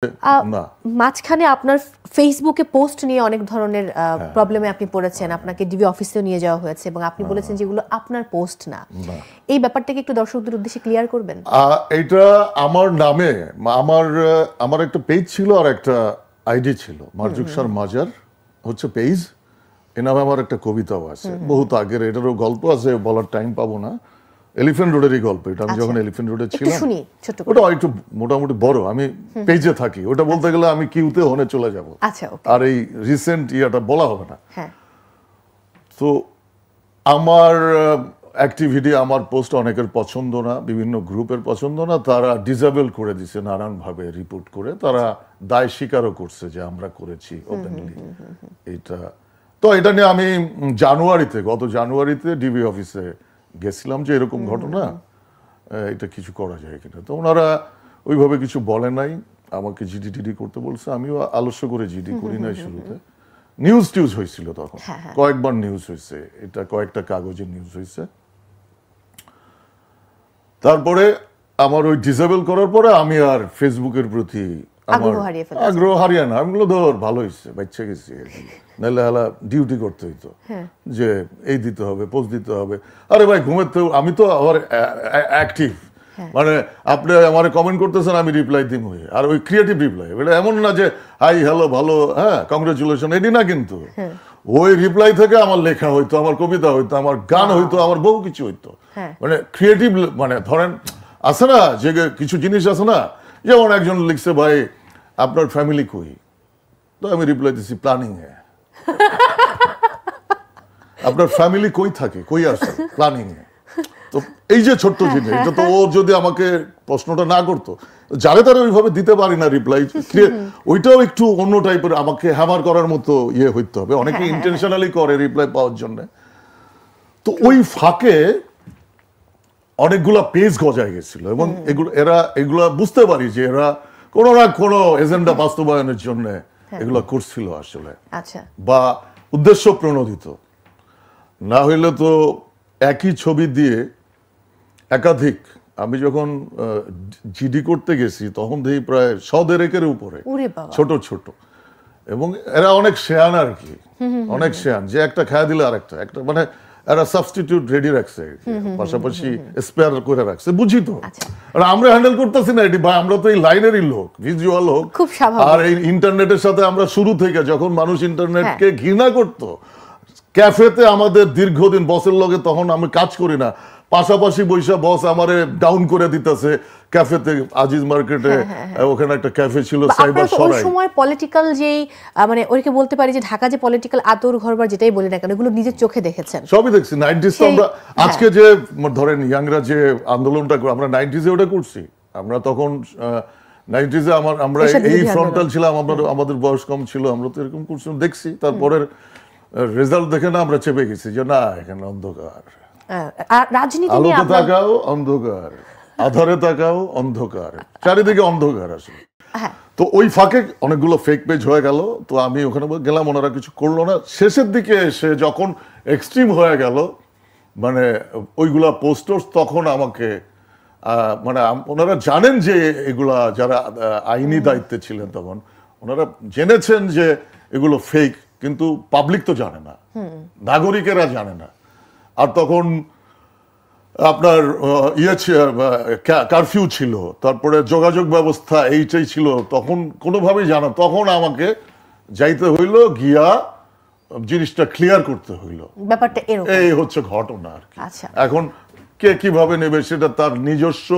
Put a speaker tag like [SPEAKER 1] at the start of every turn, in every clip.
[SPEAKER 1] না
[SPEAKER 2] মাঝখানে আপনার ফেসবুকে পোস্ট নিয়ে অনেক ধরনের প্রবলেমে আপনি পড়েছেন, আপনাকে ডিবি অফিসেও নিয়ে যাওয়া হয়েছে এবং আপনি বলেছেন যেগুলো আপনার পোস্ট না। এই ব্যাপারটাকে একটু দর্শকদের উদ্দেশ্যে ক্লিয়ার করবেন?
[SPEAKER 1] এটা আমার নামে আমার একটা পেজ ছিল আর একটা আইডি ছিল, মারজুক শাহ মাজার হচ্ছে পেজ। এ নামে আমার একটা কবিতাও আছে বহুত আগের, এটারও গল্প আছে, বলার টাইম পাবো না। এলিফ্যান্ট রোডেরই গল্প এটা। আমি যখন এলিফ্যান্ট রোডে ছিলাম, ওটা একটু মোটামুটি বড়, আমি পেজে থাকি, ওটা বলতে গেলে আমি কিউতে হনে চলে যাব। আর এই রিসেন্ট ইয়াটা বলা হবে না। তো আমার অ্যাক্টিভিটি, আমার পোস্ট অনেকের পছন্দ না, বিভিন্ন গ্রুপের পছন্দ না, তারা ডিসেবল করে দিছে নানানভাবে রিপোর্ট করে। তারা দায় স্বীকারও করছে যে আমরা করেছি ওপেনলি এইটা। তো এটা নিয়ে আমি গত জানুয়ারিতে ডিবি অফিসে গেছিলাম যে এরকম ঘটনা, এটা কিছু করা যায় কিনা। তো ওনারা ওইভাবে কিছু বলে নাই, আমাকে জিডি টিডি করতে বলছে। আমিও আলস্য করে জিডি করি নাই শুরুতে। নিউজ টিউজ হয়েছিল তখন, কয়েকবার নিউজ হয়েছে, এটা কয়েকটা কাগজে নিউজ হয়েছে। তারপরে আমার ওই ডিসেবল করার পরে আমি আর ফেসবুকের প্রতি আগ্রহ হারিয়ে না। আমি বললো ধর ভালো হয়েছে, বাচ্চা গেছি, নাহলে হালা ডিউটি করতে হইতো যে এই দিতে হবে, পোস্ট দিতে হবে। আরে ভাই ঘুমেতে আমি তো আবার অ্যাক্টিভ, মানে আপনি আমার কমেন্ট করতেছেন, আমি রিপ্লাই দিই, আর ওই ক্রিয়েটিভ রিপ্লাই। এটা এমন না যে হাই হ্যালো ভালো, হ্যাঁ কংগ্রেচুলেশন, এটি না, কিন্তু ওই রিপ্লাই থেকে আমার লেখা হইতো, আমার কবিতা হইতো, আমার গান হইতো, আমার বহু কিছু হইতো। মানে ক্রিয়েটিভ, মানে ধরেন আছে না যে কিছু জিনিস আছে না, যেমন একজন লিখছে ভাই আপনার ফ্যামিলি কই, তো আমি রিপ্লাই দিচ্ছি প্ল্যানিং এ। আপনার ফ্যামিলি কই থাকে, কই আছে, প্ল্যানিং এ। তো এই যে ছোট্ট জিনিস, এটা তো ও যদি আমাকে প্রশ্নটা না করতো, যারে তারা ওইভাবে দিতে পারি না রিপ্লাই, ওইটাও একটু অন্য টাইপের, আমাকে হ্যামার করার মতো ইয়ে হইতে হবে। অনেকে ইন্টেনশনালি করে রিপ্লাই পাওয়ার জন্য। তো ওই ফাঁকে অনেকগুলা পেজ গজায় গেছিল এবং এগুলা বুঝতে পারি যে এরা কোনো না কোনো এজেন্ডা বাস্তবায়নের জন্য এগুলা করছিল আসলে, বা উদ্দেশ্য প্রণোদিত। না হইলে তো একই ছবি দিয়ে একাধিক, আমি যখন জিডি করতে গেছি তখন দেখি প্রায় 100 উপরে ছোট ছোট, এবং এরা অনেক শেয়ান আর কি, অনেক শেয়ান, যে একটা খায়া দিলে আরেকটা, একটা মানে এরা সাবস্টিটিউট রেডি রাখছে, পাশাপাশি স্পেয়ার করে রাখছে, বুঝি তো। আর আমরা হ্যান্ডেল করতেছি না এটি, ভাই আমরা তো এই লাইনেরই লোক, ভিজুয়াল হোক। আর এই ইন্টারনেটের সাথে আমরা শুরু থেকে, যখন মানুষ ইন্টারনেটকে ঘৃণা করতো, ক্যাফেতে আমাদের দীর্ঘদিন বসের লগে, তখন আমি কাজ করি না, পাশাপাশি বৈশা বস আমারে ডাউন করে দিতেছে ক্যাফেতে, আজিজ মার্কেটে, ওখানে একটা ক্যাফে ছিল সাইবার সরাই।
[SPEAKER 2] ওই সময় পলিটিক্যাল যেই, মানে ওইকে বলতে পারি যে ঢাকা যে পলিটিক্যাল আতর ঘরবার যেটাই বলি না কেন, এগুলো নিজের চোখে দেখেছেন?
[SPEAKER 1] সবই দেখছি। 90s তো আমরা আজকে যে ধরেন ইয়াংরা যে আন্দোলনটা আমরা 90s এ ওটা করছি। আমরা তখন 90s এ আমরা এই ফ্রন্টাল ছিলাম, আমাদের বয়স কম ছিল, আমরা তো এরকম করছি, দেখছি। তারপরের রেজাল্ট দেখে না আমরা চেপে গেছি যে না, এখানে অন্ধকার, আলোতে তাকাও অন্ধকার, আধারে তাকাও অন্ধকার, চারিদিকে অন্ধকার আসলে। তো ওই ফাঁকে অনেকগুলো ফেক পেজ হয়ে গেল। তো আমি ওখানে গেলাম, ওনারা কিছু করলো না। শেষের দিকে এসে যখন এক্সট্রিম হয়ে গেল, মানে ওইগুলা পোস্টার্স, তখন আমাকে মানে ওনারা জানেন যে এগুলা, যারা আইনি দায়িত্বে ছিলেন তখন, ওনারা জেনেছেন যে এগুলো ফেক, কিন্তু পাবলিক তো জানে না, নাগরিকেরা জানে না। আর তখন আপনার কারফিউ ছিল, তারপরে যোগাযোগ ব্যবস্থা এইটাই ছিল, তখন কোনোভাবেই জানা। তখন আমাকে যাইতে হইল, গিয়া জিনিসটা ক্লিয়ার করতে হইল, ব্যাপারটা এই হচ্ছে ঘটনা আর কি। এখন কে কিভাবে নেবে সেটা তার নিজস্ব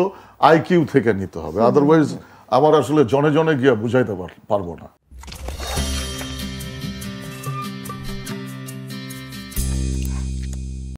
[SPEAKER 1] আইকিউ থেকে নিতে হবে, আদারওয়াইজ আমার আসলে জনে জনে গিয়া বুঝাইতে পারবো না।